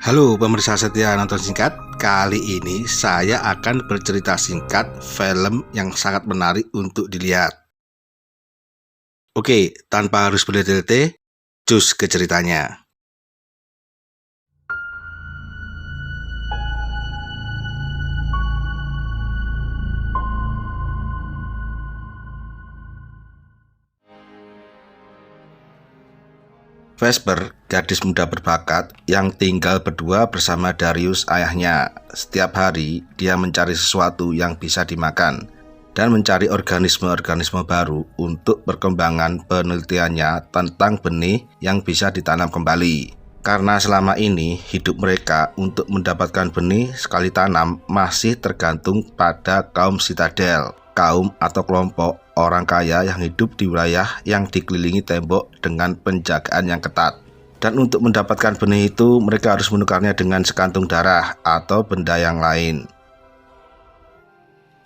Halo pemirsa setia nonton singkat. Kali ini saya akan bercerita singkat film yang sangat menarik untuk dilihat. Oke, tanpa harus bertele-tele, cus ke ceritanya. Vesper, gadis muda berbakat yang tinggal berdua bersama Darius ayahnya. Setiap hari, dia mencari sesuatu yang bisa dimakan dan mencari organisme-organisme baru untuk perkembangan penelitiannya tentang benih yang bisa ditanam kembali. Karena selama ini, hidup mereka untuk mendapatkan benih sekali tanam masih tergantung pada kaum Citadel. Kaum atau kelompok orang kaya yang hidup di wilayah yang dikelilingi tembok dengan penjagaan yang ketat. Dan untuk mendapatkan benih itu, mereka harus menukarnya dengan sekantung darah atau benda yang lain.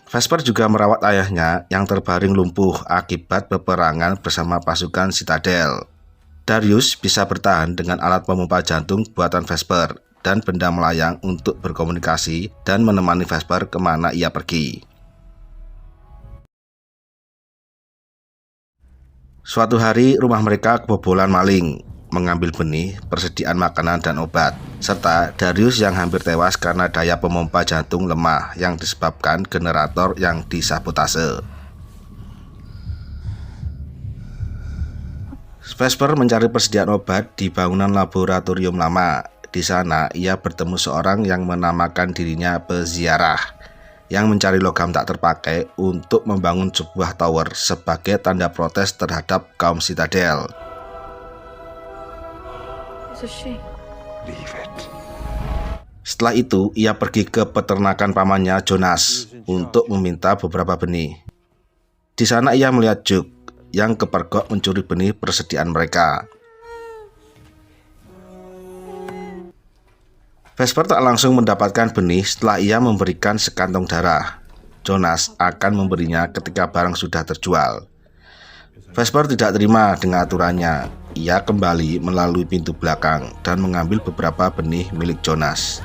Vesper juga merawat ayahnya yang terbaring lumpuh akibat peperangan bersama pasukan Citadel. Darius bisa bertahan dengan alat pemompa jantung buatan Vesper dan benda melayang untuk berkomunikasi dan menemani Vesper kemana ia pergi. Suatu hari, rumah mereka kebobolan maling, mengambil benih, persediaan makanan dan obat, serta Darius yang hampir tewas karena daya pemompa jantung lemah yang disebabkan generator yang disabotase. Vesper mencari persediaan obat di bangunan laboratorium lama. Di sana, ia bertemu seorang yang menamakan dirinya peziarah, yang mencari logam tak terpakai untuk membangun sebuah tower sebagai tanda protes terhadap kaum Citadel. Setelah itu, ia pergi ke peternakan pamannya Jonas untuk meminta beberapa benih. Di sana ia melihat Juk yang kepergok mencuri benih persediaan mereka. Vesper tak langsung mendapatkan benih setelah ia memberikan sekantong darah. Jonas akan memberinya ketika barang sudah terjual. Vesper tidak terima dengan aturannya. Ia kembali melalui pintu belakang dan mengambil beberapa benih milik Jonas.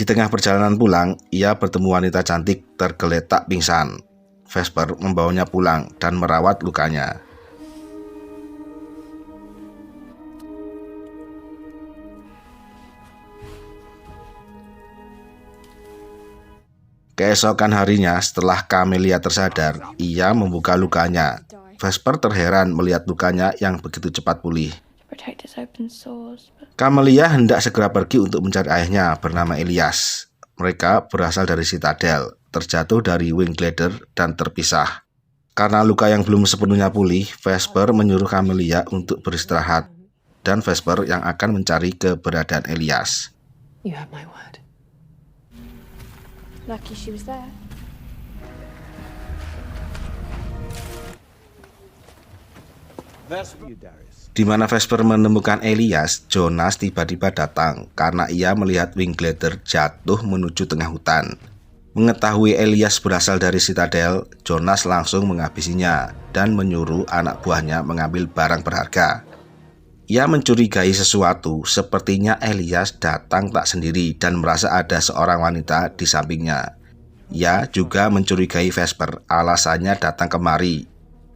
Di tengah perjalanan pulang, ia bertemu wanita cantik tergeletak pingsan. Vesper membawanya pulang dan merawat lukanya. Keesokan harinya, setelah Camelia tersadar, ia membuka lukanya. Vesper terheran melihat lukanya yang begitu cepat pulih. Camelia hendak segera pergi untuk mencari ayahnya bernama Elias. Mereka berasal dari Citadel, terjatuh dari Wing Glider dan terpisah. Karena luka yang belum sepenuhnya pulih, Vesper menyuruh Camelia untuk beristirahat, dan Vesper yang akan mencari keberadaan Elias. You have my word. Lucky she was there. Di mana Vesper menemukan Elias, Jonas tiba-tiba datang karena ia melihat Wing Glider jatuh menuju tengah hutan. Mengetahui Elias berasal dari Citadel, Jonas langsung menghabisinya dan menyuruh anak buahnya mengambil barang berharga. Ia mencurigai sesuatu, sepertinya Elias datang tak sendiri dan merasa ada seorang wanita di sampingnya. Ia juga mencurigai Vesper, alasannya datang kemari.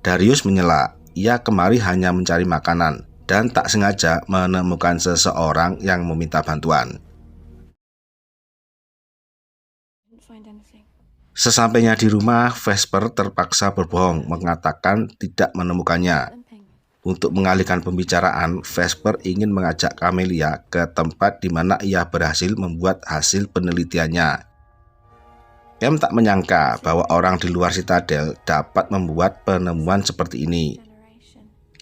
Darius menyela. Ia kemari hanya mencari makanan dan tak sengaja menemukan seseorang yang meminta bantuan. Sesampainya di rumah, Vesper terpaksa berbohong mengatakan tidak menemukannya. Untuk mengalihkan pembicaraan, Vesper ingin mengajak Camelia ke tempat di mana ia berhasil membuat hasil penelitiannya. Cam tak menyangka bahwa orang di luar Citadel dapat membuat penemuan seperti ini.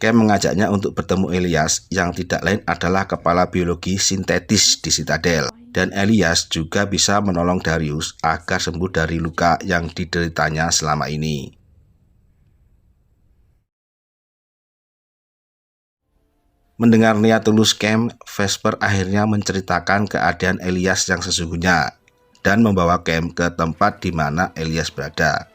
Cam mengajaknya untuk bertemu Elias yang tidak lain adalah kepala biologi sintetis di Citadel. Dan Elias juga bisa menolong Darius agar sembuh dari luka yang dideritanya selama ini. Mendengar niat tulus Cam, Vesper akhirnya menceritakan keadaan Elias yang sesungguhnya. dan membawa Cam ke tempat di mana Elias berada.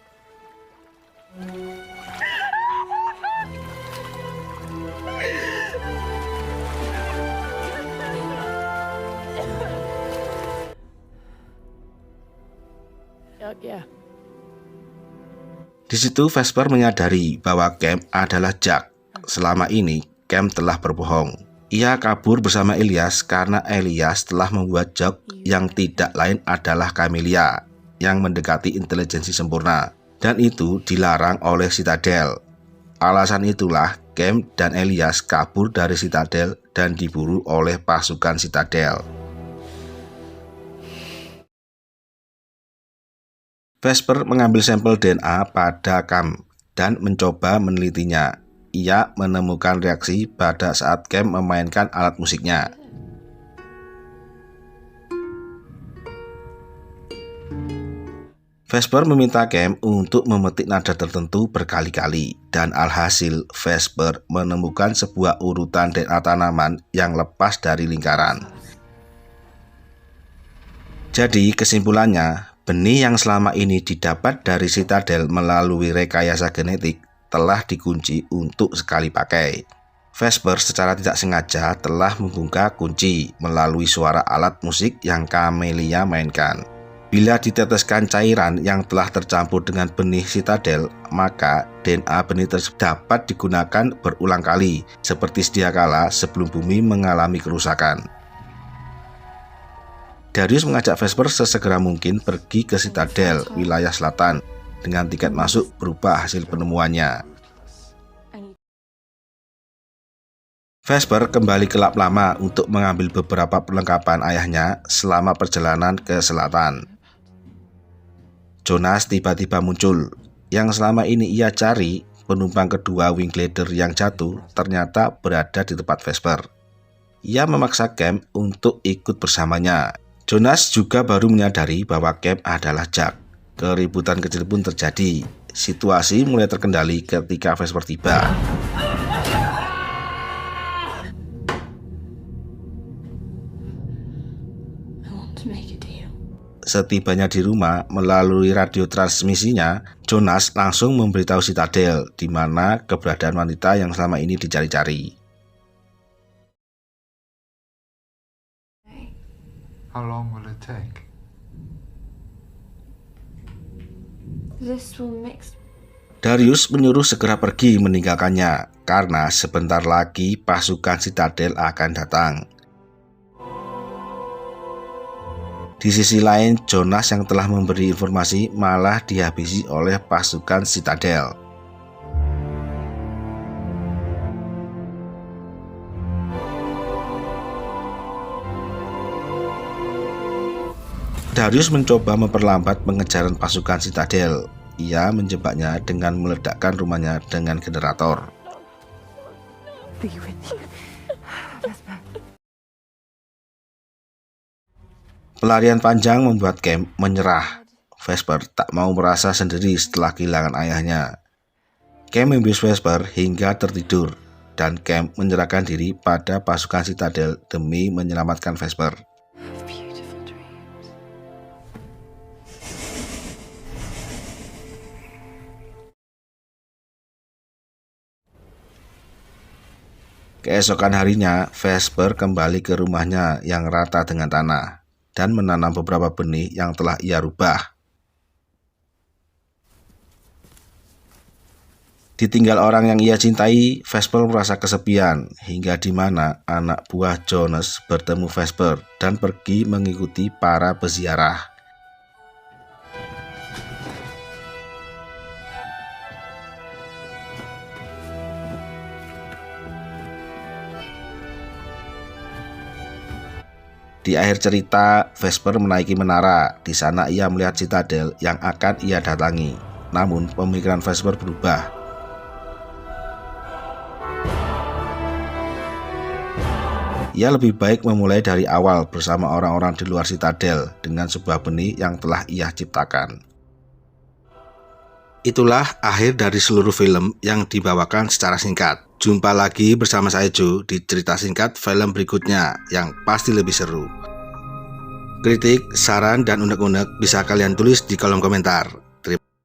Di situ Vesper menyadari bahwa Cam adalah Jack. Selama ini Cam telah berbohong. Ia kabur bersama Elias karena Elias telah membuat joke yang tidak lain adalah Camelia yang mendekati intelijensi sempurna, dan itu dilarang oleh Citadel. Alasan itulah Cam dan Elias kabur dari Citadel dan diburu oleh pasukan Citadel. Vesper mengambil sampel DNA pada Cam dan mencoba menelitinya. Ia menemukan reaksi pada saat Cam memainkan alat musiknya. Vesper meminta Cam untuk memetik nada tertentu berkali-kali, dan alhasil Vesper menemukan sebuah urutan DNA tanaman yang lepas dari lingkaran. Jadi kesimpulannya, benih yang selama ini didapat dari Citadel melalui rekayasa genetik telah dikunci untuk sekali pakai. Vesper secara tidak sengaja telah membuka kunci melalui suara alat musik yang Camelia mainkan. Bila diteteskan cairan yang telah tercampur dengan benih Citadel, maka DNA benih tersebut dapat digunakan berulang kali, seperti sedia kala sebelum bumi mengalami kerusakan. Darius mengajak Vesper sesegera mungkin pergi ke Citadel, wilayah selatan, dengan tiket masuk berupa hasil penemuannya. Vesper kembali ke lab lama untuk mengambil beberapa perlengkapan ayahnya selama perjalanan ke selatan. Jonas tiba-tiba muncul. Yang selama ini ia cari, penumpang kedua wing glider yang jatuh, ternyata berada di tempat Vesper. Ia memaksa Cam untuk ikut bersamanya. Jonas juga baru menyadari bahwa Cam adalah Jack. Keributan kecil pun terjadi. Situasi mulai terkendali ketika Vesper tiba. Setibanya di rumah, melalui radio transmisinya, Jonas langsung memberitahu Citadel di mana keberadaan wanita yang selama ini dicari-cari. How long will it take? Darius menyuruh segera pergi meninggalkannya karena sebentar lagi pasukan Citadel akan datang. Di sisi lain, Jonas yang telah memberi informasi malah dihabisi oleh pasukan Citadel. Darius mencoba memperlambat pengejaran pasukan Citadel. Ia menjebaknya dengan meledakkan rumahnya dengan generator. Pelarian panjang membuat Cam menyerah. Vesper tak mau merasa sendiri setelah kehilangan ayahnya. Cam membius Vesper hingga tertidur, dan Cam menyerahkan diri pada pasukan Citadel demi menyelamatkan Vesper. Keesokan harinya, Vesper kembali ke rumahnya yang rata dengan tanah dan menanam beberapa benih yang telah ia rubah. Ditinggal orang yang ia cintai, Vesper merasa kesepian hingga di mana anak buah Jonas bertemu Vesper dan pergi mengikuti para peziarah. Di akhir cerita, Vesper menaiki menara. Di sana ia melihat Citadel yang akan ia datangi. Namun pemikiran Vesper berubah. Ia lebih baik memulai dari awal bersama orang-orang di luar Citadel dengan sebuah benih yang telah ia ciptakan. Itulah akhir dari seluruh film yang dibawakan secara singkat. Jumpa lagi bersama saya Joe di cerita singkat film berikutnya yang pasti lebih seru. Kritik, saran, dan unek-unek bisa kalian tulis di kolom komentar.